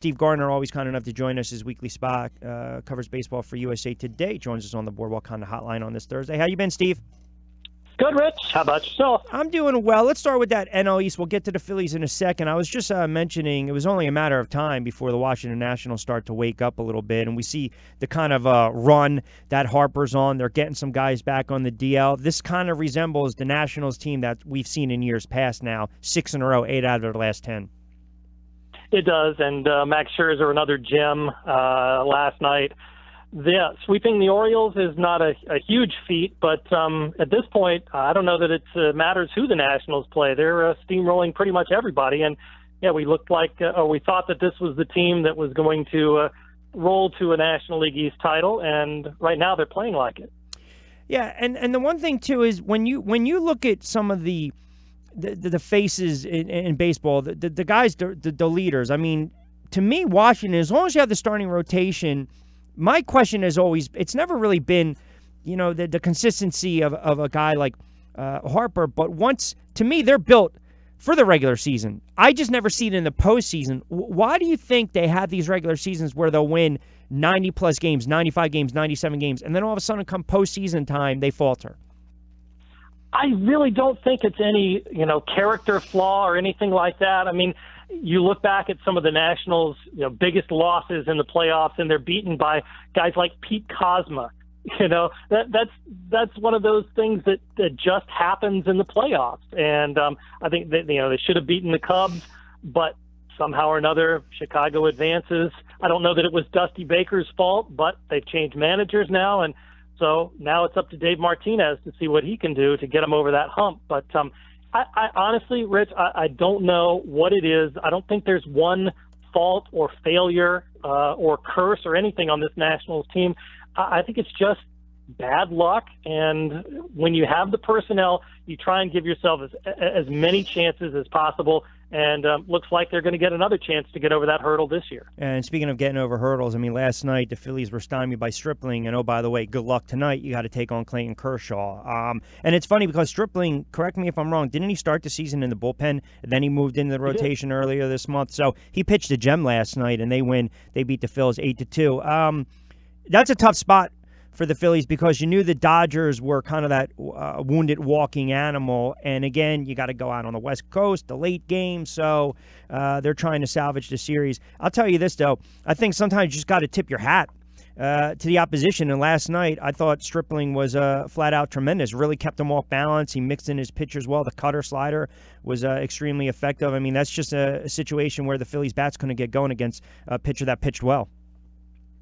Steve Gardner, always kind enough to join us. His weekly spot, covers baseball for USA Today. Joins us on the Boardwalk Honda Hotline on this Thursday. How you been, Steve? Good, Rich. How about yourself? I'm doing well. Let's start with that NL East. We'll get to the Phillies in a second. I was just mentioning it was only a matter of time before the Washington Nationals start to wake up a little bit, and we see the kind of run that Harper's on. They're getting some guys back on the DL. This kind of resembles the Nationals team that we've seen in years past now, 6 in a row, 8 out of the last 10. It does, and Max Scherzer, another gem last night. Sweeping the Orioles is not a huge feat, but at this point, I don't know that it matters who the Nationals play. They're steamrolling pretty much everybody, and yeah, we looked like, or we thought that this was the team that was going to roll to a National League East title, and right now they're playing like it. Yeah, and the one thing too is when you look at some of the faces in baseball, the guys, the leaders. I mean, to me, Washington, as long as you have the starting rotation. My question is always, it's never really been, the consistency of a guy like Harper, but to me, they're built for the regular season. I just never see it in the postseason. Why do you think they have these regular seasons where they'll win 90-plus games, 95 games, 97 games, and then all of a sudden come postseason time, they falter? I really don't think it's any, character flaw or anything like that. I mean, you look back at some of the Nationals' biggest losses in the playoffs, and they're beaten by guys like Pete Kozma. That's one of those things that just happens in the playoffs. And I think that they should have beaten the Cubs, but somehow or another, Chicago advances. I don't know that it was Dusty Baker's fault, but they've changed managers now, and so now it's up to Dave Martinez to see what he can do to get them over that hump. But I honestly, Rich, I don't know what it is. I don't think there's one fault or failure or curse or anything on this Nationals team. I think it's just bad luck. And when you have the personnel, you try and give yourself as many chances as possible. And looks like they're going to get another chance to get over that hurdle this year. And speaking of getting over hurdles, I mean, last night the Phillies were stymied by Stripling. And, oh, by the way, good luck tonight. You got to take on Clayton Kershaw. And it's funny because Stripling, correct me if I'm wrong, didn't he start the season in the bullpen? Then he moved into the rotation earlier this month. So he pitched a gem last night, and they win. They beat the Phils 8-2. That's a tough spot for the Phillies because you knew the Dodgers were kind of that wounded walking animal. And again, you got to go out on the West Coast, the late game. So they're trying to salvage the series. I'll tell you this, though. I think sometimes you just got to tip your hat to the opposition. And last night, I thought Stripling was flat out tremendous. Really kept him off balance. He mixed in his pitches well. The cutter slider was extremely effective. I mean, that's just a situation where the Phillies bats couldn't get going against a pitcher that pitched well.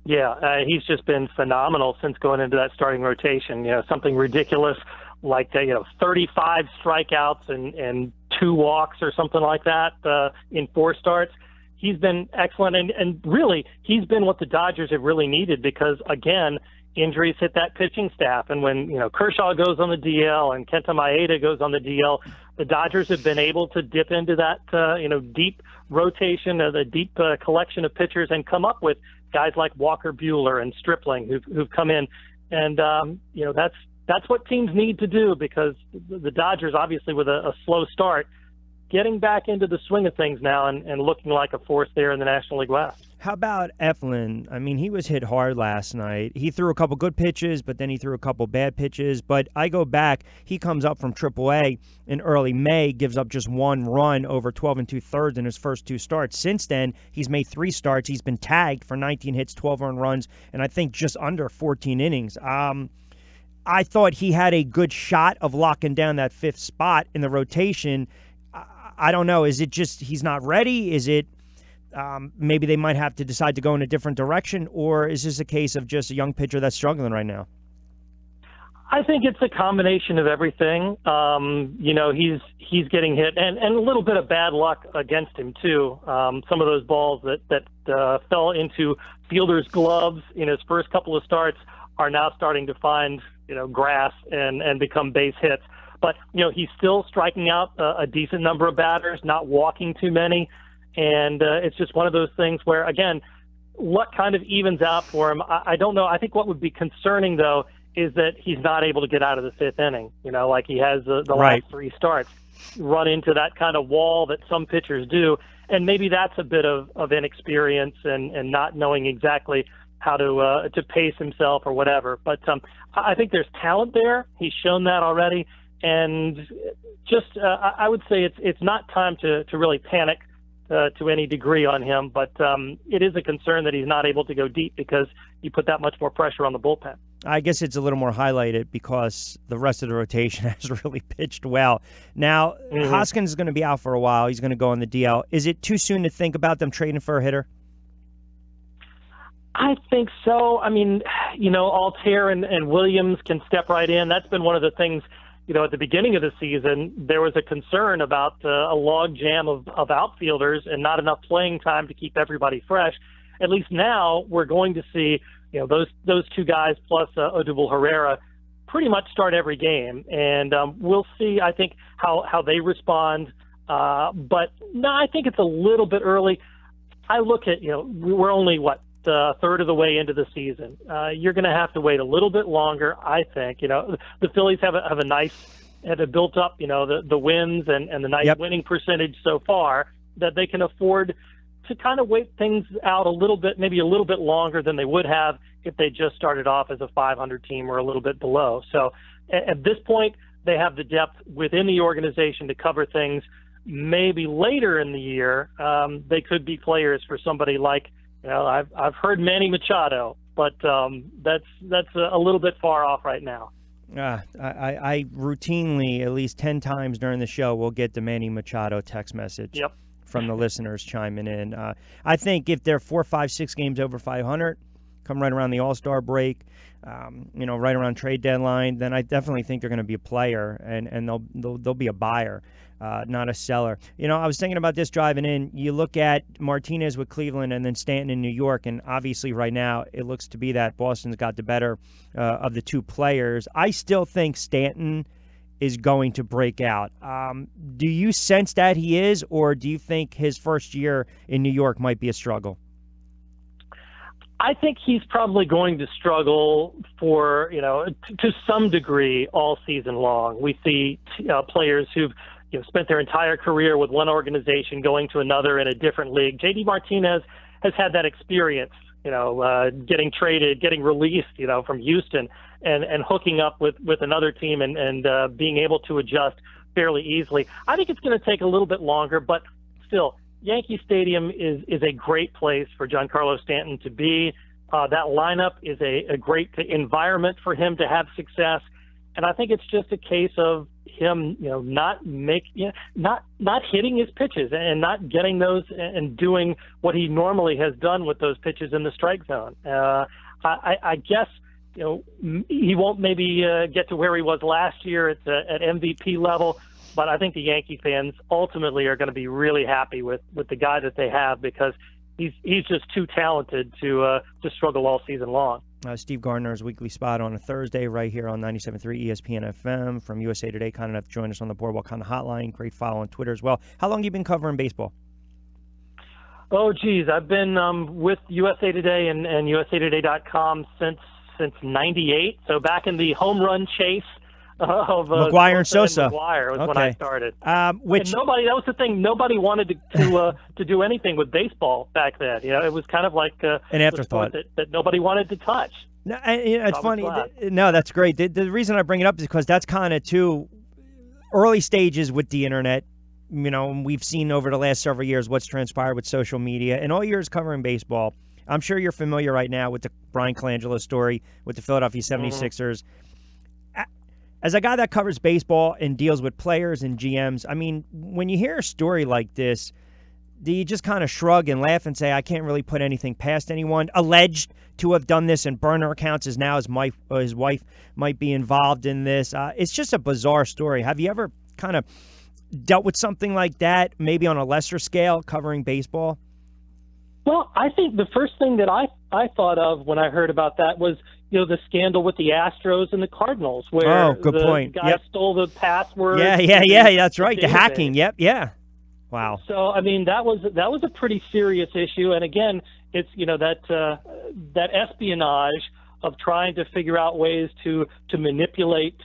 Yeah, he's just been phenomenal since going into that starting rotation. Something ridiculous like 35 strikeouts and 2 walks or something like that in 4 starts. He's been excellent, and really, he's been what the Dodgers have really needed because, again, injuries hit that pitching staff. And when Kershaw goes on the DL and Kenta Maeda goes on the DL, the Dodgers have been able to dip into that deep rotation, the deep collection of pitchers, and come up with guys like Walker Buehler and Stripling who've come in, and that's what teams need to do because the Dodgers, obviously with a slow start, getting back into the swing of things now and looking like a force there in the National League West. How about Eflin? I mean, he was hit hard last night. He threw a couple good pitches, but then he threw a couple bad pitches. But I go back, he comes up from AAA in early May, gives up just 1 run over 12 2/3 in his first 2 starts. Since then, he's made 3 starts. He's been tagged for 19 hits, 12 earned runs, and I think just under 14 innings. I thought he had a good shot of locking down that 5th spot in the rotation. I don't know. Is it just he's not ready? Is it maybe they might have to decide to go in a different direction? Or is this a case of just a young pitcher that's struggling right now? I think it's a combination of everything. He's getting hit and a little bit of bad luck against him, too. Some of those balls that fell into fielders' gloves in his first couple of starts are now starting to find, grass and become base hits. But, he's still striking out a decent number of batters, not walking too many. And it's just one of those things where, again, luck kind of evens out for him. I don't know. I think what would be concerning, though, is that he's not able to get out of the 5th inning, like he has the right. last 3 starts. Run into that kind of wall that some pitchers do. and maybe that's a bit of inexperience and not knowing exactly how to pace himself or whatever. But I think there's talent there. He's shown that already, and just I would say it's not time to really panic to any degree on him. But it is a concern that he's not able to go deep because you put that much more pressure on the bullpen. I guess it's a little more highlighted because the rest of the rotation has really pitched well. Now, Hoskins is going to be out for a while. He's going to go on the DL. Is it too soon to think about them trading for a hitter? I think so. I mean, Altair and Williams can step right in. That's been one of the things, at the beginning of the season, there was a concern about a log jam of outfielders and not enough playing time to keep everybody fresh. At least now we're going to see, those two guys plus Odubel Herrera pretty much start every game. And we'll see, I think, how they respond. But no, I think it's a little bit early. I look at, we're only, a third of the way into the season. You're going to have to wait a little bit longer, I think. The Phillies have built up, the wins and the nice winning percentage so far that they can afford to kind of wait things out a little bit, maybe a little bit longer than they would have if they just started off as a 500 team or a little bit below. So at this point, they have the depth within the organization to cover things. Maybe later in the year, they could be players for somebody like, I've heard Manny Machado, but that's a little bit far off right now. I routinely, at least 10 times during the show, will get the Manny Machado text message from the listeners chiming in. I think if they're 4, 5, 6 games over 500, come right around the All-Star break, right around trade deadline, then I definitely think they're going to be a player and they'll be a buyer. Not a seller. I was thinking about this driving in. You look at Martinez with Cleveland and then Stanton in New York, and obviously right now it looks to be that Boston's got the better of the two players. I still think Stanton is going to break out. Do you sense that he is, or do you think his first year in New York might be a struggle? I think he's probably going to struggle for, to some degree all season long. We see players who've spent their entire career with one organization going to another in a different league. J.D. Martinez has had that experience, getting traded, getting released, from Houston and hooking up with another team and being able to adjust fairly easily. I think it's going to take a little bit longer, but still, Yankee Stadium is a great place for Giancarlo Stanton to be. That lineup is a great environment for him to have success. And I think it's just a case of him, not hitting his pitches and not getting those and doing what he normally has done with those pitches in the strike zone. I guess, he won't maybe get to where he was last year at MVP level, but I think the Yankee fans ultimately are going to be really happy with the guy that they have because he's just too talented to struggle all season long. Steve Gardner's weekly spot on a Thursday right here on 97.3 ESPN FM from USA Today. Kind enough to join us on the Boardwalk Honda Hotline. Great follow on Twitter as well. How long have you been covering baseball? Oh, geez. I've been with USA Today and USAtoday.com since 98. So back in the home run chase of McGuire and Sosa. McGuire was when I started. That was the thing. Nobody wanted to do anything with baseball back then. It was kind of like an afterthought that nobody wanted to touch. No, it's funny. No, that's great. The reason I bring it up is because that's kind of too early stages with the internet. We've seen over the last several years what's transpired with social media. And all years covering baseball, I'm sure you're familiar right now with the Brian Colangelo story with the Philadelphia 76ers. As a guy that covers baseball and deals with players and GMs, I mean, when you hear a story like this, do you just kind of shrug and laugh and say, I can't really put anything past anyone? Alleged to have done this in burner accounts as now his wife might be involved in this. It's just a bizarre story. Have you ever kind of dealt with something like that, maybe on a lesser scale, covering baseball? Well, I think the first thing that I thought of when I heard about that was, the scandal with the Astros and the Cardinals, where the guy stole the password. Yeah, that's right. The hacking. Yep, yeah. Wow. So, I mean, that was a pretty serious issue. And again, it's, that espionage of trying to figure out ways to manipulate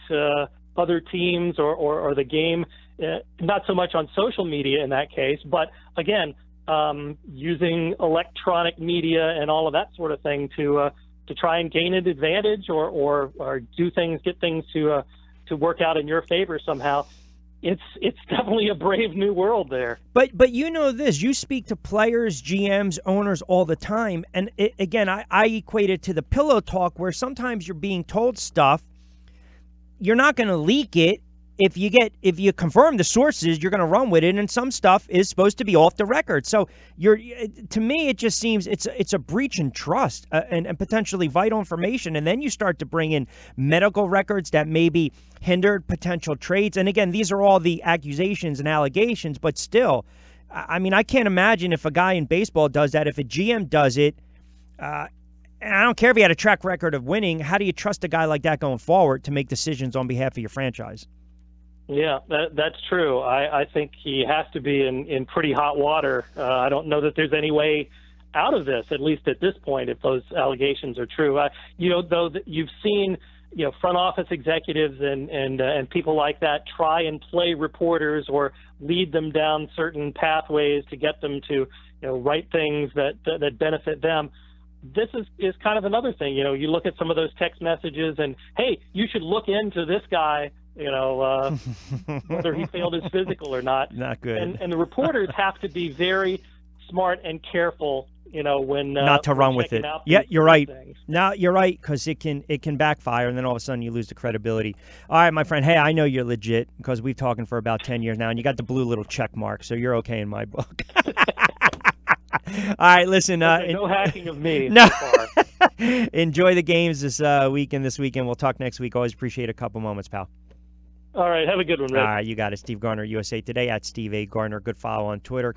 other teams or the game, not so much on social media in that case, but again, using electronic media and all of that sort of thing to try and gain an advantage or do things, get things to work out in your favor somehow. It's definitely a brave new world there. But you know this, you speak to players, GMs, owners all the time, and again, I equate it to the pillow talk where sometimes you're being told stuff, you're not going to leak it. If you confirm the sources, you're going to run with it, and some stuff is supposed to be off the record. So to me, it just seems it's a breach in trust and potentially vital information. And then you start to bring in medical records that maybe hindered potential trades. And again, these are all the accusations and allegations, but still, I mean, I can't imagine if a guy in baseball does that. If a GM does it, and I don't care if he had a track record of winning, how do you trust a guy like that going forward to make decisions on behalf of your franchise? Yeah, that's true. I think he has to be in pretty hot water. I don't know that there's any way out of this, at least at this point, if those allegations are true. Though you've seen, front office executives and people like that try and play reporters or lead them down certain pathways to get them to, write things that benefit them. This is kind of another thing. You look at some of those text messages and, hey, you should look into this guy, whether he failed his physical or not. Not good. And the reporters have to be very smart and careful, when not to run with it. Yeah, you're right. Now you're right, because it can backfire, and then all of a sudden you lose the credibility. All right, my friend. Hey, I know you're legit because we've talking for about 10 years now, and you got the blue little check mark, so you're okay in my book. All right, listen. No hacking of me. No. So far. Enjoy the games this weekend. We'll talk next week. Always appreciate a couple moments, pal. All right, have a good one, Rich. All right, you got it. Steve Gardner, USA Today, at Steve A. Gardner. Good follow on Twitter.